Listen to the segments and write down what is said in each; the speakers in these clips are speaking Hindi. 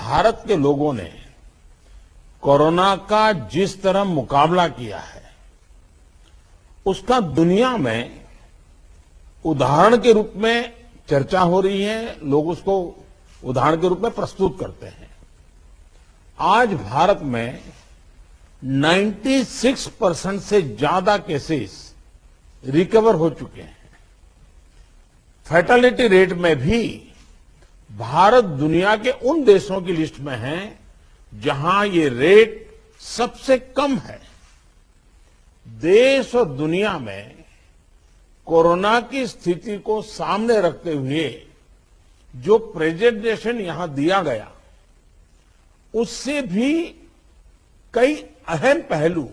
भारत के लोगों ने कोरोना का जिस तरह मुकाबला किया है, उसका दुनिया में उदाहरण के रूप में चर्चा हो रही है। लोग उसको उदाहरण के रूप में प्रस्तुत करते हैं। आज भारत में 96% से ज्यादा केसेस रिकवर हो चुके हैं। फैटेलिटी रेट में भी भारत दुनिया के उन देशों की लिस्ट में है जहां ये रेट सबसे कम है। देश और दुनिया में कोरोना की स्थिति को सामने रखते हुए जो प्रेजेंटेशन यहां दिया गया, उससे भी कई अहम पहलू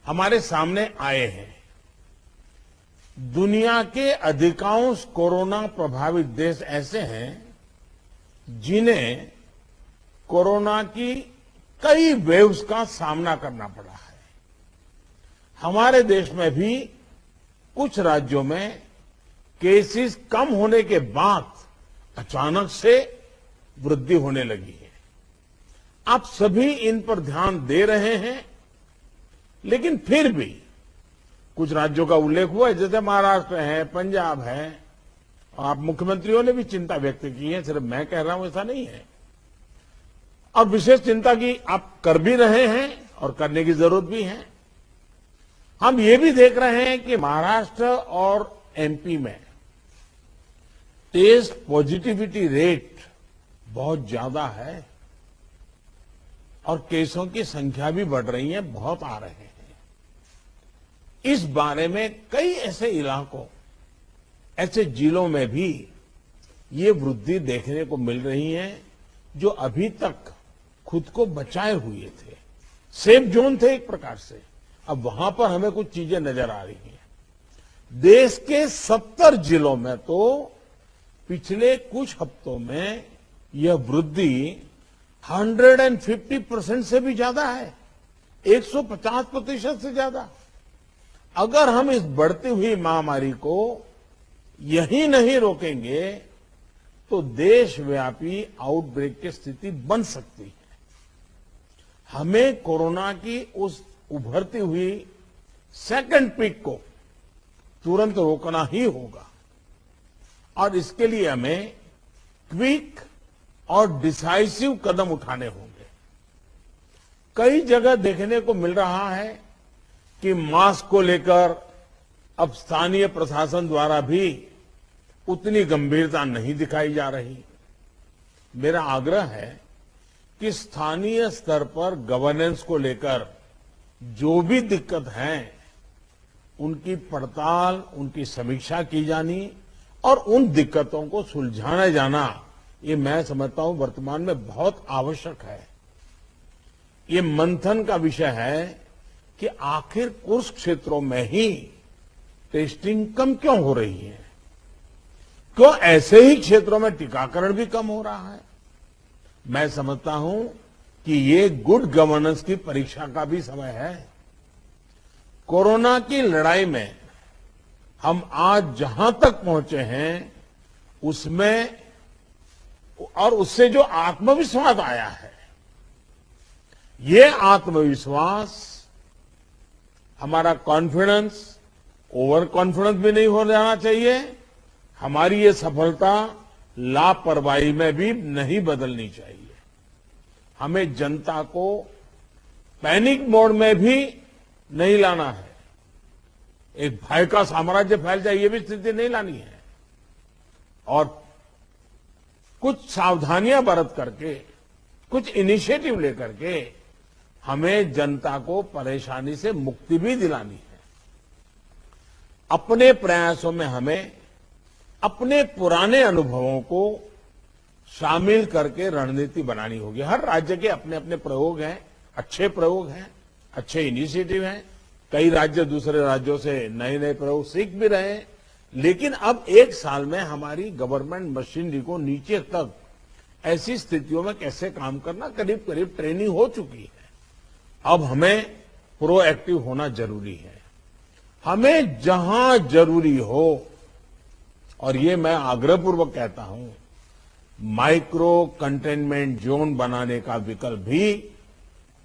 हमारे सामने आए हैं। दुनिया के अधिकांश कोरोना प्रभावित देश ऐसे हैं जिन्हें कोरोना की कई वेव्स का सामना करना पड़ा है। हमारे देश में भी कुछ राज्यों में केसेस कम होने के बाद अचानक से वृद्धि होने लगी है। आप सभी इन पर ध्यान दे रहे हैं, लेकिन फिर भी कुछ राज्यों का उल्लेख हुआ है, जैसे महाराष्ट्र है, पंजाब है, और आप मुख्यमंत्रियों ने भी चिंता व्यक्त की है। सिर्फ मैं कह रहा हूं ऐसा नहीं है। और विशेष चिंता की आप कर भी रहे हैं और करने की जरूरत भी है। हम ये भी देख रहे हैं कि महाराष्ट्र और एमपी में टेस्ट पॉजिटिविटी रेट बहुत ज्यादा है और केसों की संख्या भी बढ़ रही है, बहुत आ रहे हैं। इस बारे में कई ऐसे इलाकों, ऐसे जिलों में भी ये वृद्धि देखने को मिल रही है जो अभी तक खुद को बचाए हुए थे, सेफ जोन थे एक प्रकार से। अब वहां पर हमें कुछ चीजें नजर आ रही हैं। देश के 70 जिलों में तो पिछले कुछ हफ्तों में यह वृद्धि 150% से भी ज्यादा है, 150% से ज्यादा। अगर हम इस बढ़ती हुई महामारी को यही नहीं रोकेंगे तो देशव्यापी आउटब्रेक की स्थिति बन सकती है। हमें कोरोना की उस उभरती हुई सेकंड पीक को तुरंत रोकना ही होगा और इसके लिए हमें क्विक और डिसाइसिव कदम उठाने होंगे। कई जगह देखने को मिल रहा है कि मास्क को लेकर अब स्थानीय प्रशासन द्वारा भी उतनी गंभीरता नहीं दिखाई जा रही। मेरा आग्रह है कि स्थानीय स्तर पर गवर्नेंस को लेकर जो भी दिक्कत है, उनकी पड़ताल, उनकी समीक्षा की जानी और उन दिक्कतों को सुलझाया जाना, ये मैं समझता हूं वर्तमान में बहुत आवश्यक है। ये मंथन का विषय है कि आखिर कुछ क्षेत्रों में ही टेस्टिंग कम क्यों हो रही है, क्यों ऐसे ही क्षेत्रों में टीकाकरण भी कम हो रहा है। मैं समझता हूं कि ये गुड गवर्नेंस की परीक्षा का भी समय है। कोरोना की लड़ाई में हम आज जहां तक पहुंचे हैं उसमें और उससे जो आत्मविश्वास आया है, ये आत्मविश्वास, हमारा कॉन्फिडेंस ओवर कॉन्फिडेंस भी नहीं हो जाना चाहिए। हमारी ये सफलता लापरवाही में भी नहीं बदलनी चाहिए। हमें जनता को पैनिक मोड में भी नहीं लाना है। एक भय का साम्राज्य फैल जाए, ये भी स्थिति नहीं लानी है। और कुछ सावधानियां बरत करके, कुछ इनिशिएटिव लेकर के हमें जनता को परेशानी से मुक्ति भी दिलानी है। अपने प्रयासों में हमें अपने पुराने अनुभवों को शामिल करके रणनीति बनानी होगी। हर राज्य के अपने अपने प्रयोग हैं, अच्छे प्रयोग हैं, अच्छे इनिशिएटिव हैं। कई राज्य दूसरे राज्यों से नए नए प्रयोग सीख भी रहे हैं। लेकिन अब एक साल में हमारी गवर्नमेंट मशीनरी को नीचे तक ऐसी स्थितियों में कैसे काम करना, करीब करीब ट्रेनिंग हो चुकी है। अब हमें प्रोएक्टिव होना जरूरी है। हमें जहां जरूरी हो, और ये मैं आग्रहपूर्वक कहता हूं, माइक्रो कंटेनमेंट जोन बनाने का विकल्प भी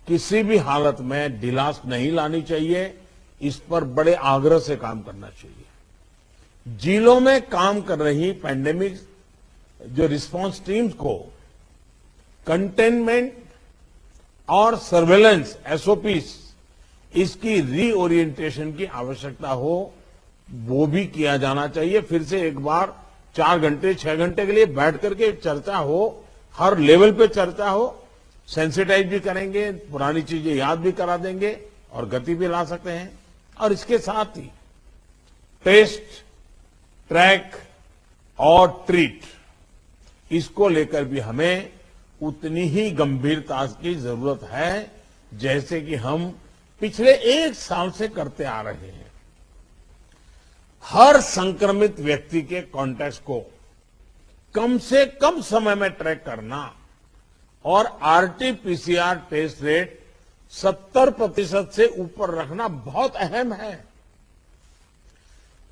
किसी भी हालत में ढिलास नहीं लानी चाहिए। इस पर बड़े आग्रह से काम करना चाहिए। जिलों में काम कर रही पैंडेमिक जो रिस्पांस टीम्स को कंटेनमेंट और सर्वेलेंस एसओपीस इसकी रीओरिएंटेशन की आवश्यकता हो, वो भी किया जाना चाहिए। फिर से एक बार 4 घंटे 6 घंटे के लिए बैठ करके चर्चा हो, हर लेवल पे चर्चा हो, सेंसिटाइज भी करेंगे, पुरानी चीजें याद भी करा देंगे और गति भी ला सकते हैं। और इसके साथ ही टेस्ट, ट्रैक और ट्रीट, इसको लेकर भी हमें उतनी ही गंभीरता की जरूरत है जैसे कि हम पिछले 1 साल से करते आ रहे हैं। हर संक्रमित व्यक्ति के कॉन्टैक्ट को कम से कम समय में ट्रैक करना और आरटी-पीसीआर टेस्ट रेट 70% से ऊपर रखना बहुत अहम है।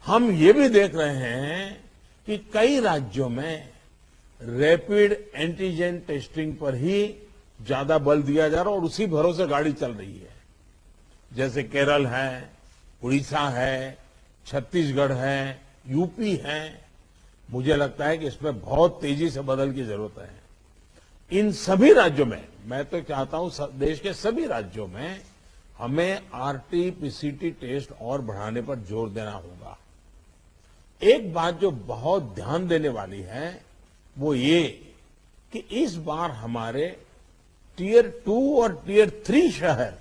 हम ये भी देख रहे हैं कि कई राज्यों में रैपिड एंटीजन टेस्टिंग पर ही ज्यादा बल दिया जा रहा है और उसी भरोसे गाड़ी चल रही है। जैसे केरल है, उड़ीसा है, छत्तीसगढ़ है, यूपी है। मुझे लगता है कि इसमें बहुत तेजी से बदल की जरूरत है। इन सभी राज्यों में, मैं तो चाहता हूं देश के सभी राज्यों में हमें आरटी-पीसीटी टेस्ट और बढ़ाने पर जोर देना होगा। एक बात जो बहुत ध्यान देने वाली है वो ये कि इस बार हमारे टियर 2 और टियर 3 शहर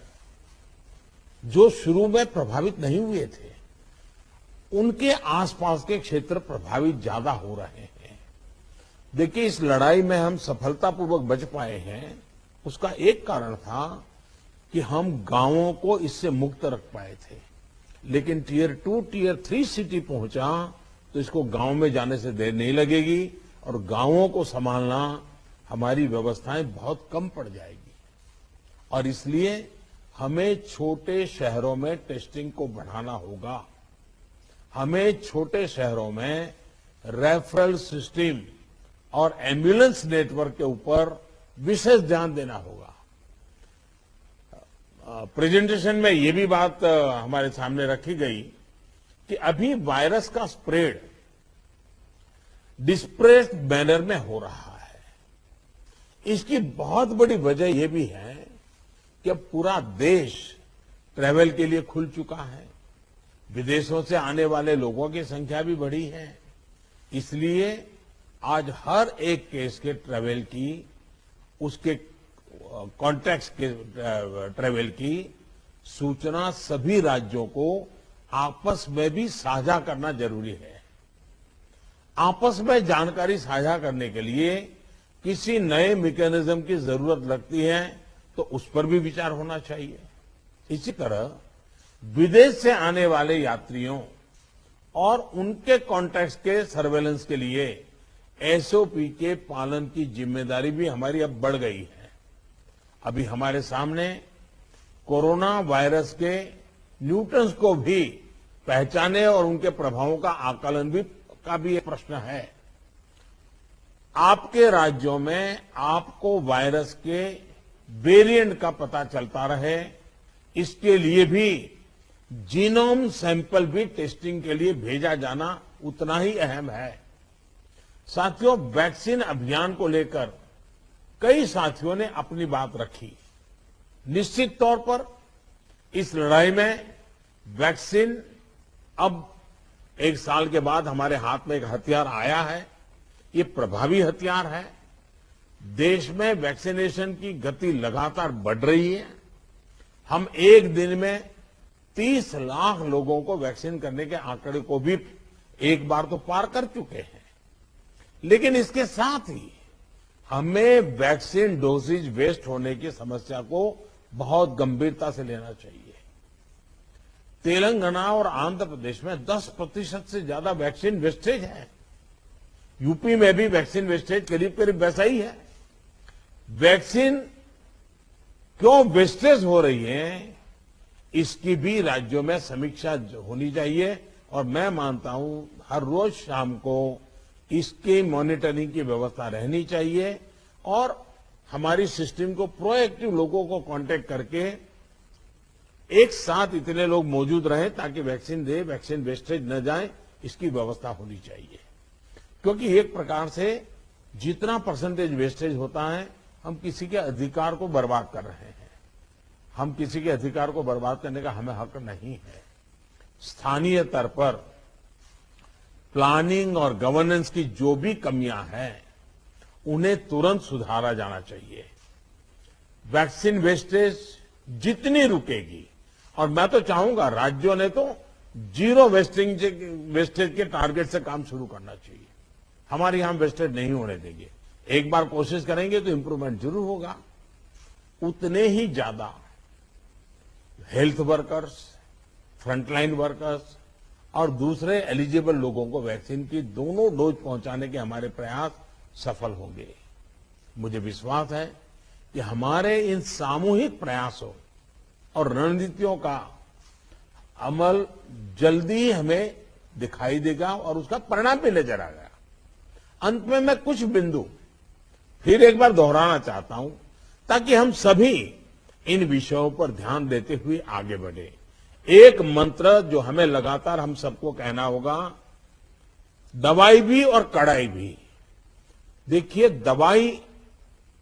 जो शुरू में प्रभावित नहीं हुए थे, उनके आसपास के क्षेत्र प्रभावित ज्यादा हो रहे हैं। देखिए, इस लड़ाई में हम सफलतापूर्वक बच पाए हैं, उसका एक कारण था कि हम गांवों को इससे मुक्त रख पाए थे। लेकिन टियर 2, टियर 3 सिटी पहुंचा तो इसको गांव में जाने से देर नहीं लगेगी और गांवों को संभालना हमारी व्यवस्थाएं बहुत कम पड़ जाएगी। और इसलिए हमें छोटे शहरों में टेस्टिंग को बढ़ाना होगा। हमें छोटे शहरों में रेफरल सिस्टम और एम्बुलेंस नेटवर्क के ऊपर विशेष ध्यान देना होगा। प्रेजेंटेशन में ये भी बात हमारे सामने रखी गई कि अभी वायरस का स्प्रेड डिस्प्रेस्ड मैनर में हो रहा है। इसकी बहुत बड़ी वजह यह भी है कि अब पूरा देश ट्रैवल के लिए खुल चुका है। विदेशों से आने वाले लोगों की संख्या भी बढ़ी है। इसलिए आज हर एक केस के ट्रैवल की, उसके कॉन्टैक्ट्स के ट्रैवल की सूचना सभी राज्यों को आपस में भी साझा करना जरूरी है। आपस में जानकारी साझा करने के लिए किसी नए मैकेनिज्म की जरूरत लगती है तो उस पर भी विचार होना चाहिए। इसी तरह विदेश से आने वाले यात्रियों और उनके कॉन्टैक्ट्स के सर्वेलेंस के लिए एसओपी के पालन की जिम्मेदारी भी हमारी अब बढ़ गई है। अभी हमारे सामने कोरोना वायरस के न्यूटन्स को भी पहचाने और उनके प्रभावों का आकलन का भी एक प्रश्न है। आपके राज्यों में आपको वायरस के वेरिएंट का पता चलता रहे, इसके लिए भी जीनोम सैंपल भी टेस्टिंग के लिए भेजा जाना उतना ही अहम है। साथियों, वैक्सीन अभियान को लेकर कई साथियों ने अपनी बात रखी। निश्चित तौर पर इस लड़ाई में वैक्सीन अब 1 साल के बाद हमारे हाथ में एक हथियार आया है। ये प्रभावी हथियार है। देश में वैक्सीनेशन की गति लगातार बढ़ रही है। हम एक दिन में 30 लाख लोगों को वैक्सीन करने के आंकड़े को भी एक बार तो पार कर चुके हैं। लेकिन इसके साथ ही हमें वैक्सीन डोसेज वेस्ट होने की समस्या को बहुत गंभीरता से लेना चाहिए। तेलंगाना और आंध्र प्रदेश में 10% से ज्यादा वैक्सीन वेस्टेज है। यूपी में भी वैक्सीन वेस्टेज करीब करीब वैसा ही है। वैक्सीन क्यों वेस्टेज हो रही है, इसकी भी राज्यों में समीक्षा होनी चाहिए। और मैं मानता हूं हर रोज शाम को इसके मॉनिटरिंग की व्यवस्था रहनी चाहिए और हमारी सिस्टम को प्रोएक्टिव लोगों को कांटेक्ट करके एक साथ इतने लोग मौजूद रहें ताकि वैक्सीन दे, वैक्सीन वेस्टेज न जाए, इसकी व्यवस्था होनी चाहिए। क्योंकि एक प्रकार से जितना परसेंटेज वेस्टेज होता है, हम किसी के अधिकार को बर्बाद कर रहे हैं। हम किसी के अधिकार को बर्बाद करने का हमें हक नहीं है। स्थानीय स्तर पर प्लानिंग और गवर्नेंस की जो भी कमियां हैं, उन्हें तुरंत सुधारा जाना चाहिए। वैक्सीन वेस्टेज जितनी रुकेगी, और मैं तो चाहूंगा राज्यों ने तो जीरो वेस्टेज के टारगेट से काम शुरू करना चाहिए। हमारे यहां वेस्टेज नहीं होने देंगे। एक बार कोशिश करेंगे तो इंप्रूवमेंट जरूर होगा। उतने ही ज्यादा हेल्थ वर्कर्स, फ्रंटलाइन वर्कर्स और दूसरे एलिजिबल लोगों को वैक्सीन की दोनों डोज पहुंचाने के हमारे प्रयास सफल होंगे। मुझे विश्वास है कि हमारे इन सामूहिक प्रयासों और रणनीतियों का अमल जल्दी हमें दिखाई देगा और उसका परिणाम भी नजर आएगा। अंत में मैं कुछ बिंदु फिर एक बार दोहराना चाहता हूं ताकि हम सभी इन विषयों पर ध्यान देते हुए आगे बढ़े। एक मंत्र जो हमें लगातार हम सबको कहना होगा, दवाई भी और कड़ाई भी। देखिए, दवाई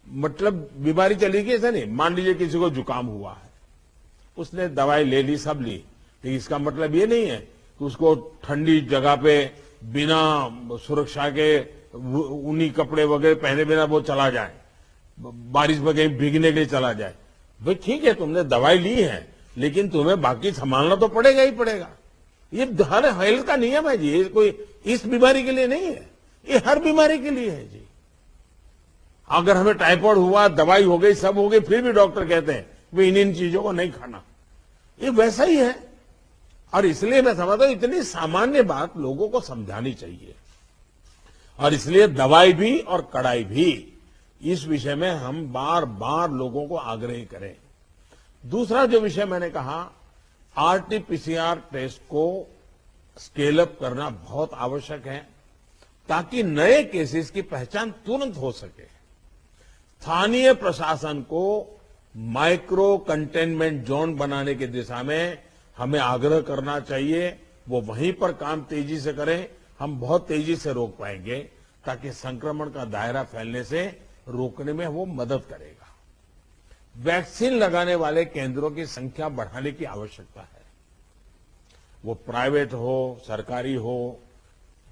मतलब बीमारी चली गई ऐसा नहीं। मान लीजिए किसी को जुकाम हुआ है, उसने दवाई ले ली, सब ली, लेकिन इसका मतलब ये नहीं है कि उसको ठंडी जगह पे बिना सुरक्षा के ऊनी कपड़े वगैरह पहने बिना वो चला जाए, बारिश में कहीं भीगने के लिए चला जाए। भाई ठीक है, तुमने दवाई ली है, लेकिन तुम्हें बाकी संभालना तो पड़ेगा ही पड़ेगा। ये हर हेल्थ का नियम है जी। ये कोई इस बीमारी के लिए नहीं है, ये हर बीमारी के लिए है जी। अगर हमें टाइफाइड हुआ, दवाई हो गई, सब हो गई, फिर भी डॉक्टर कहते हैं वे इन चीजों को नहीं खाना। ये वैसा ही है। और इसलिए मैं समझता हूं इतनी सामान्य बात लोगों को समझानी चाहिए। और इसलिए दवाई भी और कड़ाई भी, इस विषय में हम बार बार लोगों को आग्रह करें। दूसरा जो विषय मैंने कहा, आरटीपीसीआर टेस्ट को स्केल अप करना बहुत आवश्यक है ताकि नए केसेस की पहचान तुरंत हो सके। स्थानीय प्रशासन को माइक्रो कंटेनमेंट जोन बनाने की दिशा में हमें आग्रह करना चाहिए। वो वहीं पर काम तेजी से करें, हम बहुत तेजी से रोक पाएंगे ताकि संक्रमण का दायरा फैलने से रोकने में वो मदद करेगा। वैक्सीन लगाने वाले केंद्रों की संख्या बढ़ाने की आवश्यकता है। वो प्राइवेट हो, सरकारी हो,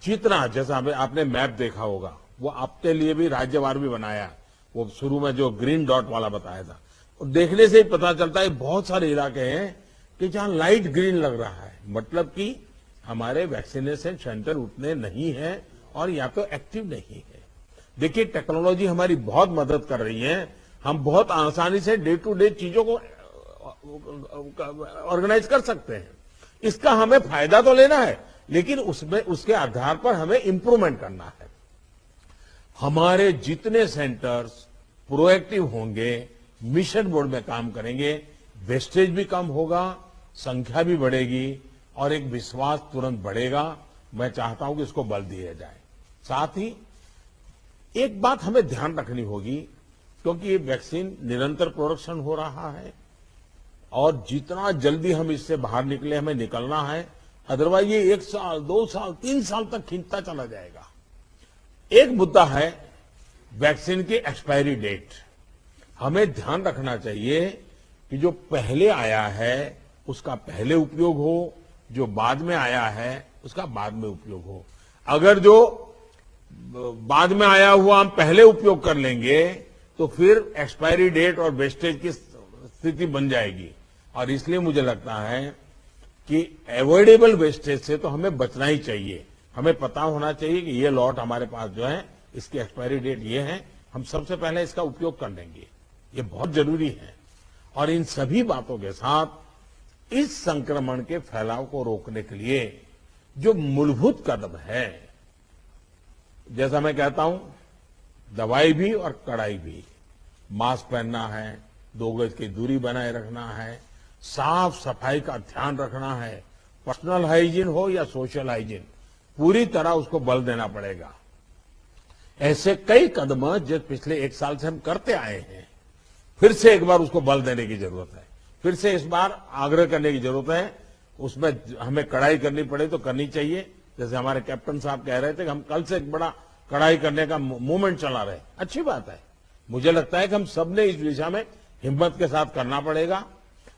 जितना, जैसा आपने मैप देखा होगा, वो आपके लिए भी राज्यवार भी बनाया। वो शुरू में जो ग्रीन डॉट वाला बताया था, और देखने से ही पता चलता है बहुत सारे इलाके हैं कि जहां लाइट ग्रीन लग रहा है, मतलब कि हमारे वैक्सीनेशन सेंटर उतने नहीं है और या तो एक्टिव नहीं है। देखिए, टेक्नोलॉजी हमारी बहुत मदद कर रही है। हम बहुत आसानी से डे टू डे चीजों को ऑर्गेनाइज कर सकते हैं। इसका हमें फायदा तो लेना है, लेकिन उसमें उसके आधार पर हमें इंप्रूवमेंट करना है। हमारे जितने सेंटर्स प्रोएक्टिव होंगे, मिशन मोड में काम करेंगे, वेस्टेज भी कम होगा, संख्या भी बढ़ेगी और एक विश्वास तुरंत बढ़ेगा। मैं चाहता हूं कि इसको बल दिया जाए। साथ ही एक बात हमें ध्यान रखनी होगी, क्योंकि ये वैक्सीन निरंतर प्रोडक्शन हो रहा है और जितना जल्दी हम इससे बाहर निकले, हमें निकलना है। अदरवाइज ये 1 साल, 2 साल, 3 साल तक खींचता चला जाएगा। एक मुद्दा है वैक्सीन की एक्सपायरी डेट। हमें ध्यान रखना चाहिए कि जो पहले आया है उसका पहले उपयोग हो, जो बाद में आया है उसका बाद में उपयोग हो। अगर जो बाद में आया हुआ हम पहले उपयोग कर लेंगे तो फिर एक्सपायरी डेट और वेस्टेज की स्थिति बन जाएगी। और इसलिए मुझे लगता है कि अवॉइडेबल वेस्टेज से तो हमें बचना ही चाहिए। हमें पता होना चाहिए कि ये लॉट हमारे पास जो है, इसकी एक्सपायरी डेट ये है, हम सबसे पहले इसका उपयोग कर लेंगे। ये बहुत जरूरी है। और इन सभी बातों के साथ इस संक्रमण के फैलाव को रोकने के लिए जो मूलभूत कदम है, जैसा मैं कहता हूं, दवाई भी और कड़ाई भी। मास्क पहनना है, 2 गज की दूरी बनाए रखना है, साफ सफाई का ध्यान रखना है। पर्सनल हाइजीन हो या सोशल हाइजीन, पूरी तरह उसको बल देना पड़ेगा। ऐसे कई कदम जो पिछले 1 साल से हम करते आए हैं, फिर से एक बार उसको बल देने की जरूरत है, फिर से इस बार आग्रह करने की जरूरत है। उसमें हमें कड़ाई करनी पड़े तो करनी चाहिए। जैसे हमारे कैप्टन साहब कह रहे थे कि हम कल से एक बड़ा कड़ाई करने का मूवमेंट चला रहे, अच्छी बात है। मुझे लगता है कि हम सबने इस दिशा में हिम्मत के साथ करना पड़ेगा।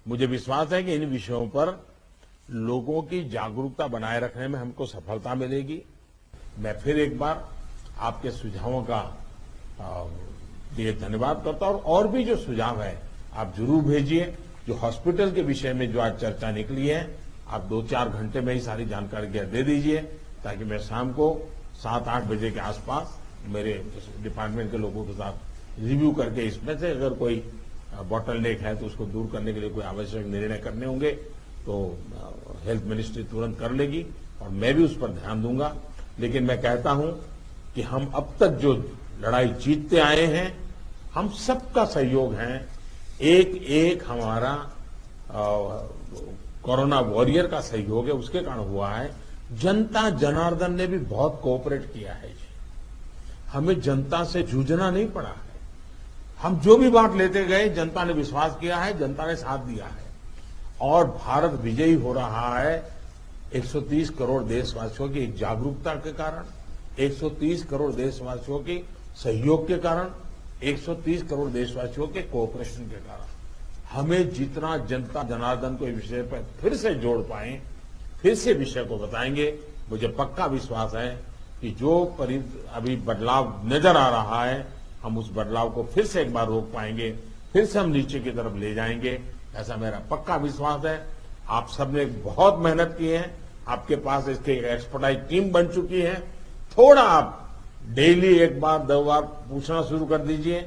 मुझे विश्वास है कि इन विषयों पर लोगों की जागरूकता बनाए रखने में हमको सफलता मिलेगी। मैं फिर एक बार आपके सुझावों का लिए धन्यवाद करता हूं और भी जो सुझाव है आप जरूर भेजिए। जो हॉस्पिटल के विषय में जो आज चर्चा निकली है, आप 2-4 घंटे में ही सारी जानकारी दे दीजिए, ताकि मैं शाम को 7-8 बजे के आसपास मेरे डिपार्टमेंट के लोगों के साथ रिव्यू करके इसमें से अगर कोई बॉटल नेक है तो उसको दूर करने के लिए कोई आवश्यक निर्णय करने होंगे तो हेल्थ मिनिस्ट्री तुरंत कर लेगी और मैं भी उस पर ध्यान दूंगा। लेकिन मैं कहता हूं कि हम अब तक जो लड़ाई जीतते आए हैं, हम सबका सहयोग है। एक हमारा कोरोना वॉरियर का सहयोग है, उसके कारण हुआ है। जनता जनार्दन ने भी बहुत कोऑपरेट किया है। हमें जनता से जूझना नहीं पड़ा है। हम जो भी बात लेते गए, जनता ने विश्वास किया है, जनता ने साथ दिया है और भारत विजयी हो रहा है 130 करोड़ देशवासियों की एक जागरूकता के कारण, 130 करोड़ देशवासियों के सहयोग के कारण, 130 करोड़ देशवासियों के कोऑपरेशन के कारण। हमें जितना जनता जनार्दन को इस विषय पर फिर से जोड़ पाए, फिर से विषय को बताएंगे, मुझे पक्का विश्वास है कि जो अभी बदलाव नजर आ रहा है, हम उस बदलाव को फिर से एक बार रोक पाएंगे, फिर से हम नीचे की तरफ ले जाएंगे, ऐसा मेरा पक्का विश्वास है। आप सबने बहुत मेहनत की है, आपके पास इसकी एक्सपर्टाइज टीम बन चुकी है। थोड़ा आप डेली 1 बार 2 बार पूछना शुरू कर दीजिए,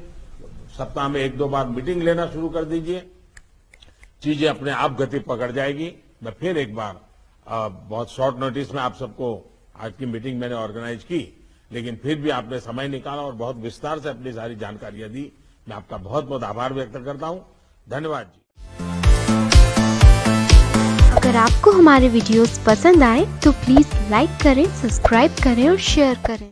सप्ताह में 1-2 बार मीटिंग लेना शुरू कर दीजिए, चीजें अपने आप गति पकड़ जाएगी। मैं फिर एक बार बहुत शॉर्ट नोटिस में आप सबको आज की मीटिंग मैंने ऑर्गेनाइज की, लेकिन फिर भी आपने समय निकाला और बहुत विस्तार से अपनी सारी जानकारियां दी। मैं आपका बहुत बहुत आभार व्यक्त करता हूं। धन्यवाद जी। अगर आपको हमारे वीडियोस पसंद आए तो प्लीज लाइक करें, सब्सक्राइब करें और शेयर करें।